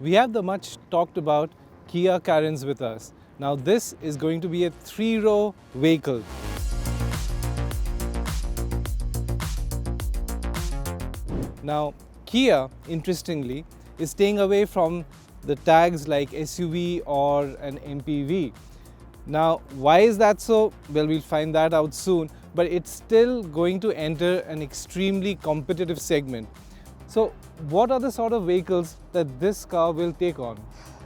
we have the much talked about Kia Carens with us. Now this is going to be a 3-row vehicle. Now Kia, interestingly, is staying away from the tags like SUV or an MPV. Now why is that so? Well, we'll find that out soon, but it's still going to enter an extremely competitive segment. So what are the sort of vehicles that this car will take on?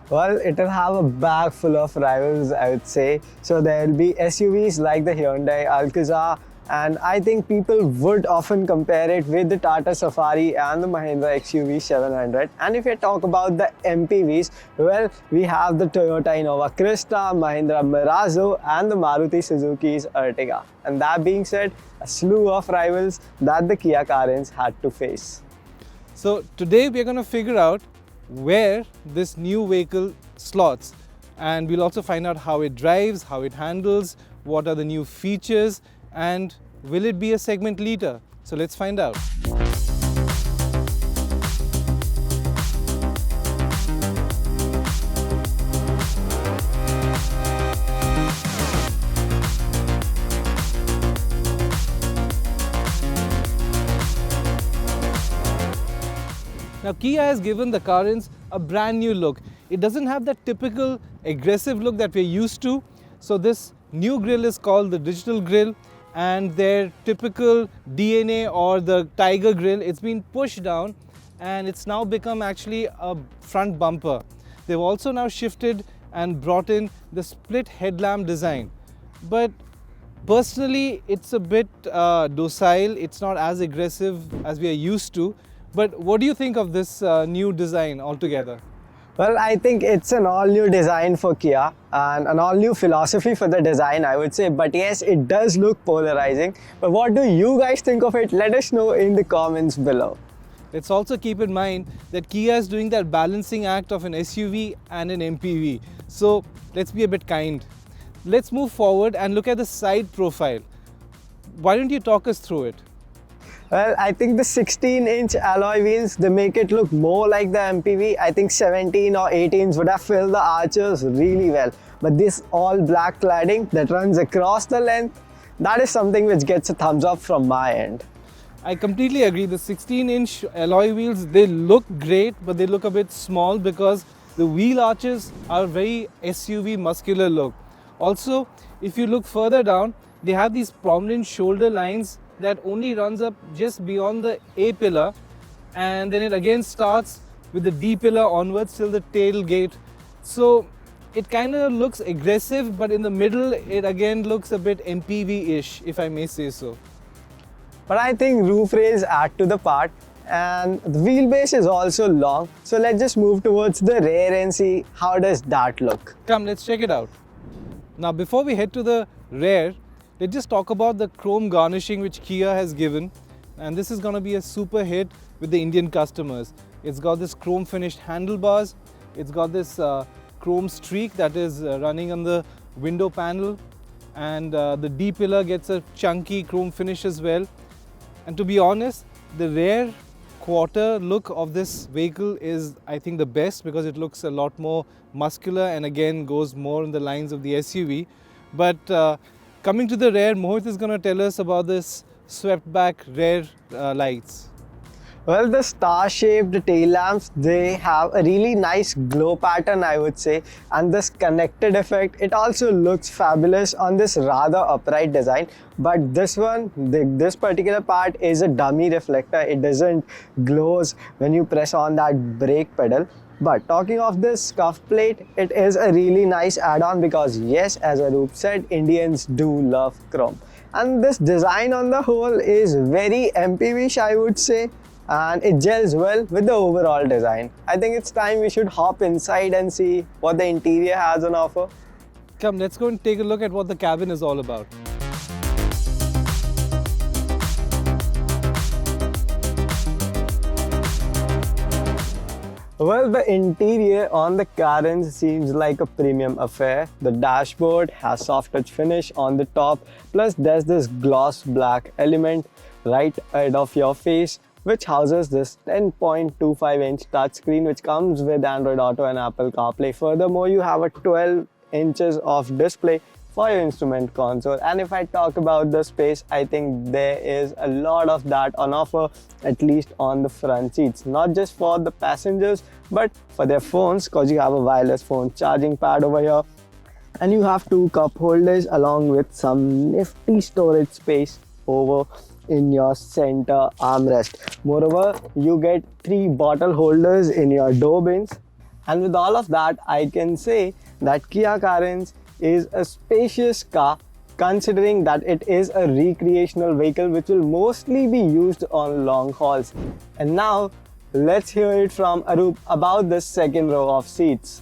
Well, it will have a bag full of rivals, I would say. So there will be SUVs like the Hyundai Alcazar, and I think people would often compare it with the Tata Safari and the Mahindra XUV 700. And if you talk about the MPVs, well, we have the Toyota Innova Crista, Mahindra Mirazzo, and the Maruti Suzuki's Ertiga. And that being said, a slew of rivals that the Kia Carens had to face. So today we're going to figure out where this new vehicle slots, and we'll also find out how it drives, how it handles, what are the new features, and will it be a segment leader? So let's find out. Now Kia has given the Carens a brand new look. It doesn't have that typical aggressive look that we're used to. So this new grille is called the digital grille, and their typical DNA or the Tiger grille, it's been pushed down and it's now become actually a front bumper. They've also now shifted and brought in the split headlamp design. But personally, it's a bit docile. It's not as aggressive as we are used to. But what do you think of this new design altogether? Well, I think it's an all-new design for Kia and an all-new philosophy for the design, I would say. But yes, it does look polarizing. But what do you guys think of it? Let us know in the comments below. Let's also keep in mind that Kia is doing that balancing act of an SUV and an MPV. So let's be a bit kind. Let's move forward and look at the side profile. Why don't you talk us through it? Well, I think the 16-inch alloy wheels, they make it look more like the MPV. I think 17 or 18s would have filled the arches really well. But this all black cladding that runs across the length, that is something which gets a thumbs up from my end. I completely agree. The 16-inch alloy wheels, they look great, but they look a bit small because the wheel arches are very SUV muscular look. Also, if you look further down, they have these prominent shoulder lines that only runs up just beyond the A pillar, and then it again starts with the D pillar onwards till the tailgate. So it kind of looks aggressive, but in the middle it again looks a bit MPV-ish, if I may say so. But I think roof rails add to the part, and the wheelbase is also long. So let's just move towards the rear and see how does that look. Come, let's check it out. Now before we head to the rear, let's just talk about the chrome garnishing which Kia has given, and this is going to be a super hit with the Indian customers. It's got this chrome finished handlebars, it's got this chrome streak that is running on the window panel, and the D pillar gets a chunky chrome finish as well. And to be honest, the rear quarter look of this vehicle is, I think, the best because it looks a lot more muscular and again goes more in the lines of the SUV. But coming to the rear, Mohit is going to tell us about this swept back rear lights. Well, the star-shaped tail lamps, they have a really nice glow pattern, I would say, and this connected effect, it also looks fabulous on this rather upright design. But this one, this particular part is a dummy reflector. It doesn't glows when you press on that brake pedal. But talking of this scuff plate, it is a really nice add-on because yes, as Arup said, Indians do love chrome. And this design on the whole is very MPV-ish, I would say. And it gels well with the overall design. I think it's time we should hop inside and see what the interior has on offer. Come, let's go and take a look at what the cabin is all about. Well, the interior on the Carens seems like a premium affair. The dashboard has soft touch finish on the top, plus there's this gloss black element right ahead of your face. which houses this 10.25-inch touchscreen which comes with Android Auto and Apple CarPlay. Furthermore, you have a 12 inches of display for your instrument console. And if I talk about the space, I think there is a lot of that on offer, at least on the front seats. Not just for the passengers, but for their phones, because you have a wireless phone charging pad over here. And you have two cup holders along with some nifty storage space over in your center armrest. Moreover, you get 3 bottle holders in your door bins. And with all of that, I can say that Kia Carens is a spacious car, considering that it is a recreational vehicle which will mostly be used on long hauls. And now let's hear it from Arup about the second row of seats.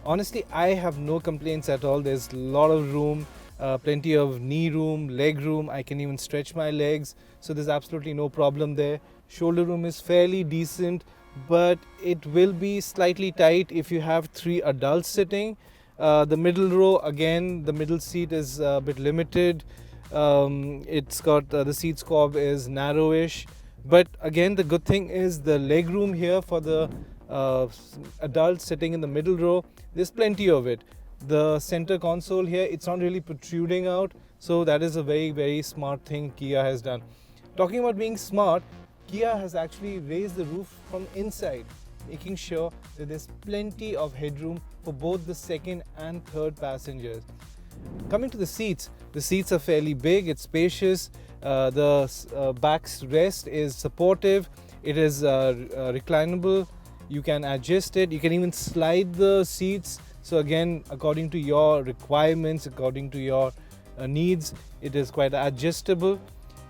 Honestly, I have no complaints at all. There's a lot of room, plenty of knee room, leg room. I can even stretch my legs, so there's absolutely no problem there. Shoulder room is fairly decent, but it will be slightly tight if you have 3 adults sitting. The middle row, again, the middle seat is a bit limited. It's got the seat squab is narrowish, but again, the good thing is the leg room here for the adults sitting in the middle row. There's plenty of it. The center console here, it's not really protruding out, so that is a very smart thing Kia has done. Talking about being smart, Kia has actually raised the roof from inside, making sure that there's plenty of headroom for both the second and third passengers. Coming to the seats are fairly big, it's spacious, the back rest is supportive, it is reclinable, you can adjust it, you can even slide the seats. So again, according to your requirements, according to your needs, it is quite adjustable.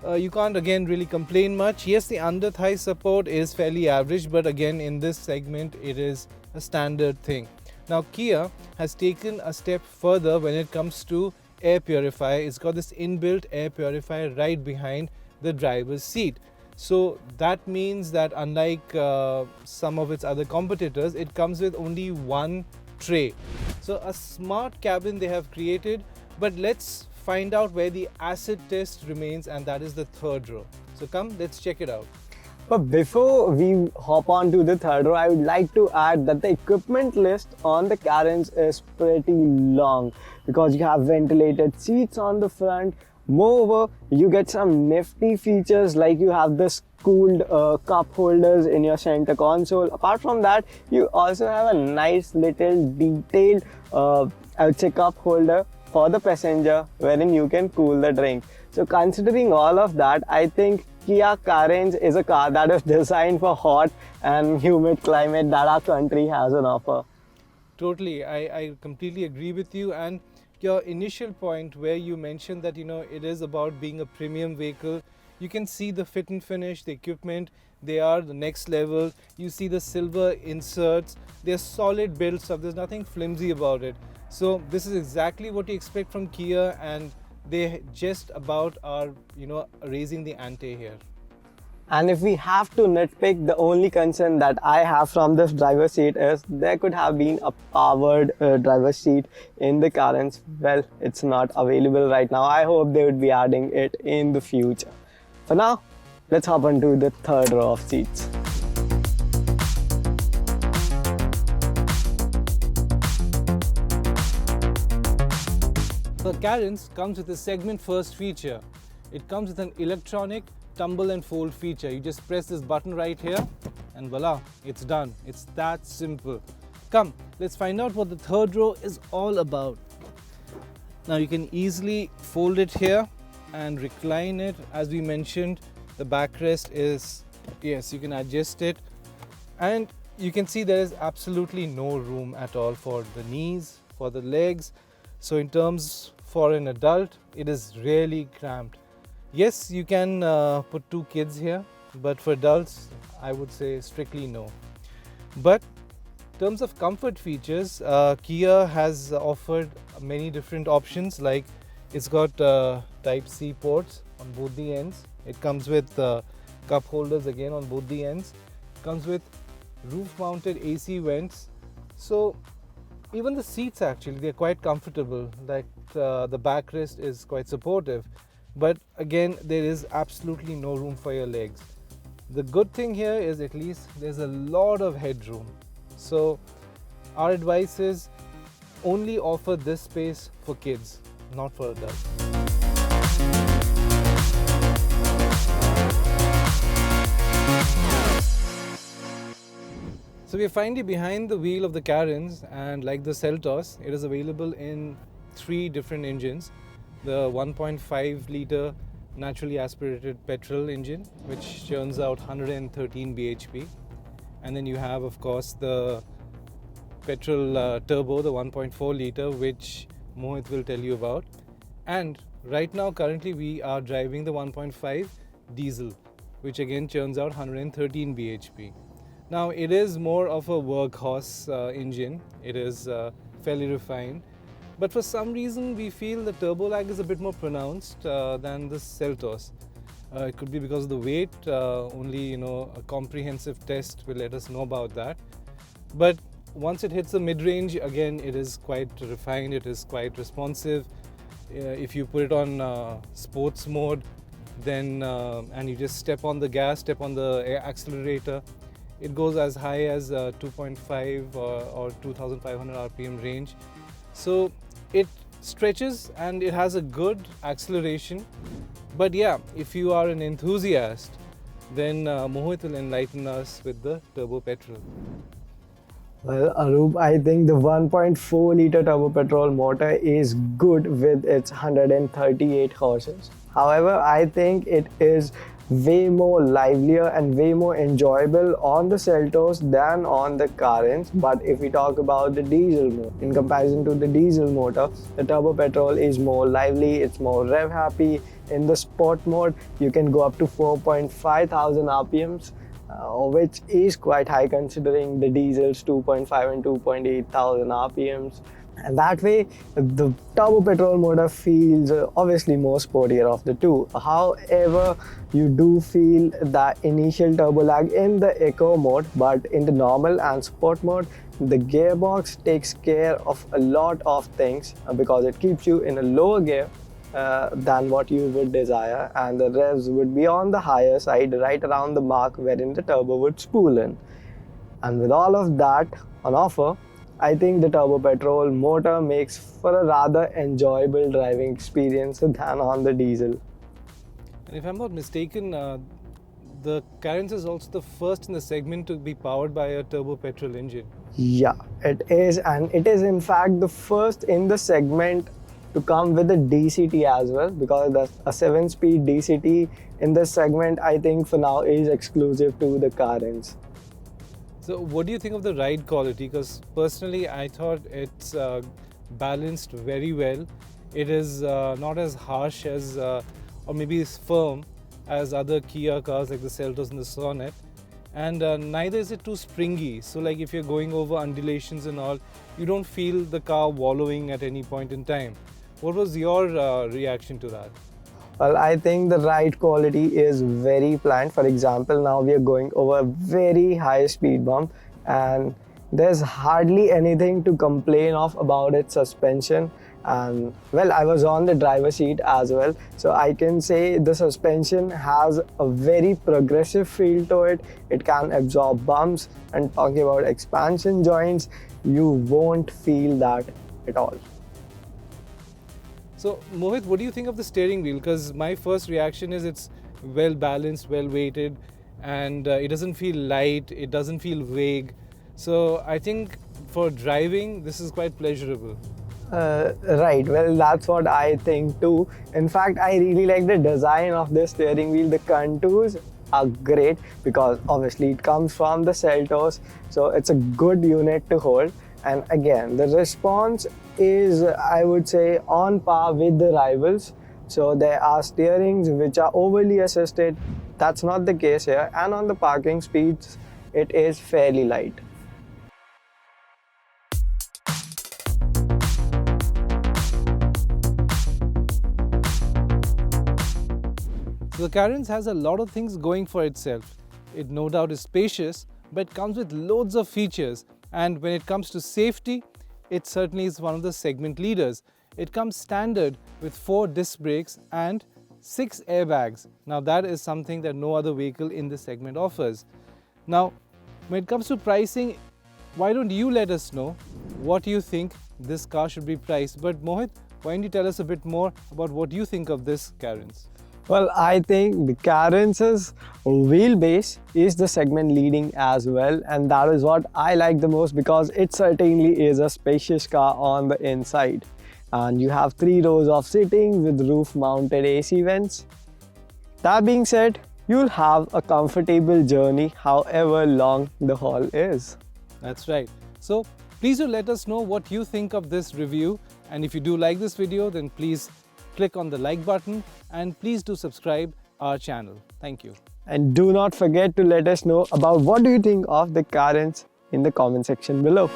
You can't again really complain much. Yes, the under thigh support is fairly average, but again in this segment it is a standard thing. Now Kia has taken a step further when it comes to air purifier. It's got this inbuilt air purifier right behind the driver's seat. So that means that unlike some of its other competitors, it comes with only one tray. So a smart cabin they have created, but let's find out where the acid test remains, and that is the third row. So come, let's check it out. But before we hop on to the third row, I would like to add that the equipment list on the Carens is pretty long, because you have ventilated seats on the front. Moreover, you get some nifty features like you have this cooled cup holders in your center console. Apart from that, you also have a nice little detailed I would say cup holder for the passenger wherein you can cool the drink. So considering all of that, I think Kia Carens is a car that is designed for hot and humid climate that our country has on offer. Totally, I completely agree with you. And your initial point where you mentioned that it is about being a premium vehicle, you can see the fit and finish, the equipment, they are the next level. You see the silver inserts, they're solid build stuff, there's nothing flimsy about it. So this is exactly what you expect from Kia, and they just about are raising the ante here. And if we have to nitpick, the only concern that I have from this driver's seat is there could have been a powered driver's seat in the Carens. Well, it's not available right now. I hope they would be adding it in the future. For now, let's hop onto the third row of seats. The Carens comes with a segment first feature. It comes with an electronic tumble and fold feature. You just press this button right here and voila, it's done. It's that simple. Come, let's find out what the third row is all about. Now you can easily fold it here and recline it. As we mentioned, the backrest is, yes, you can adjust it, and you can see there is absolutely no room at all for the knees, for the legs. So in terms for an adult, it is really cramped. Yes, you can put 2 kids here, but for adults, I would say strictly no. But in terms of comfort features, Kia has offered many different options. Like it's got Type-C ports on both the ends. It comes with cup holders again on both the ends. It comes with roof-mounted AC vents. So even the seats actually, they're quite comfortable. Like the backrest is quite supportive. But again, there is absolutely no room for your legs. The good thing here is at least there's a lot of headroom. So our advice is only offer this space for kids, not for adults. So we're finally behind the wheel of the Carens, and like the Seltos, it is available in 3 different engines. The 1.5 litre naturally aspirated petrol engine, which churns out 113 bhp, and then you have of course the petrol turbo, the 1.4 litre, which Mohit will tell you about. And right now currently we are driving the 1.5 diesel, which again churns out 113 bhp. Now it is more of a workhorse engine. It is fairly refined, but for some reason we feel the turbo lag is a bit more pronounced than the Seltos. It could be because of the weight. Only a comprehensive test will let us know about that. But once it hits the mid-range, again it is quite refined. It is quite responsive. If you put it on sports mode, then and you just step on the gas, step on the accelerator, it goes as high as 2.5 or 2500 RPM range. So it stretches and it has a good acceleration. But yeah, if you are an enthusiast, then Mohit will enlighten us with the turbo petrol. Well, Arup, I think the 1.4 litre turbo petrol motor is good with its 138 horses. However, I think it is way more livelier and way more enjoyable on the Seltos than on the Carens. But if we talk about the diesel motor, in comparison to the diesel motor, the turbo petrol is more lively, it's more rev happy. In the sport mode, you can go up to 4.5 thousand RPMs, which is quite high considering the diesel's 2.5 and 2.8 thousand RPMs. And that way, the turbo petrol motor feels obviously more sportier of the two. However, you do feel that initial turbo lag in the eco mode, but in the normal and sport mode, the gearbox takes care of a lot of things because it keeps you in a lower gear than what you would desire, and the revs would be on the higher side right around the mark wherein the turbo would spool in. And with all of that on offer, I think the turbo petrol motor makes for a rather enjoyable driving experience than on the diesel. And if I'm not mistaken, the Carens is also the first in the segment to be powered by a turbo petrol engine. Yeah, it is, and it is in fact the first in the segment to come with a DCT as well, because a 7-speed DCT in this segment I think for now is exclusive to the Carens. So what do you think of the ride quality? Because personally I thought it's balanced very well. It is not as harsh as or maybe it's firm as other Kia cars like the Seltos and the Sonet, and neither is it too springy. So like if you're going over undulations and all, you don't feel the car wallowing at any point in time. What was your reaction to that? Well, I think the ride quality is very planned. For example, now we are going over a very high speed bump and there's hardly anything to complain of about its suspension. And well, I was on the driver's seat as well, so I can say the suspension has a very progressive feel to it. It can absorb bumps, and talking about expansion joints, you won't feel that at all. So Mohit, what do you think of the steering wheel? Because my first reaction is it's well balanced, well weighted, and it doesn't feel light, it doesn't feel vague. So I think for driving, this is quite pleasurable. Right, well, that's what I think too. In fact, I really like the design of this steering wheel. The contours are great because obviously it comes from the Seltos, so it's a good unit to hold. And again, the response is, I would say, on par with the rivals. So there are steerings which are overly assisted. That's not the case here. And on the parking speeds, it is fairly light. So the Carens has a lot of things going for itself. It no doubt is spacious, but it comes with loads of features. And when it comes to safety, it certainly is one of the segment leaders. It comes standard with 4 disc brakes and 6 airbags. Now that is something that no other vehicle in this segment offers. Now, when it comes to pricing, why don't you let us know what you think this car should be priced? But Mohit, why don't you tell us a bit more about what you think of this Carens? Well, I think the Carens' wheelbase is the segment leading as well, and that is what I like the most because it certainly is a spacious car on the inside. And you have 3 rows of seating with roof-mounted AC vents. That being said, you'll have a comfortable journey however long the haul is. That's right. So please do let us know what you think of this review, and if you do like this video, then please click on the like button and please do subscribe our channel. Thank you. And do not forget to let us know about what do you think of the Carens in the comment section below.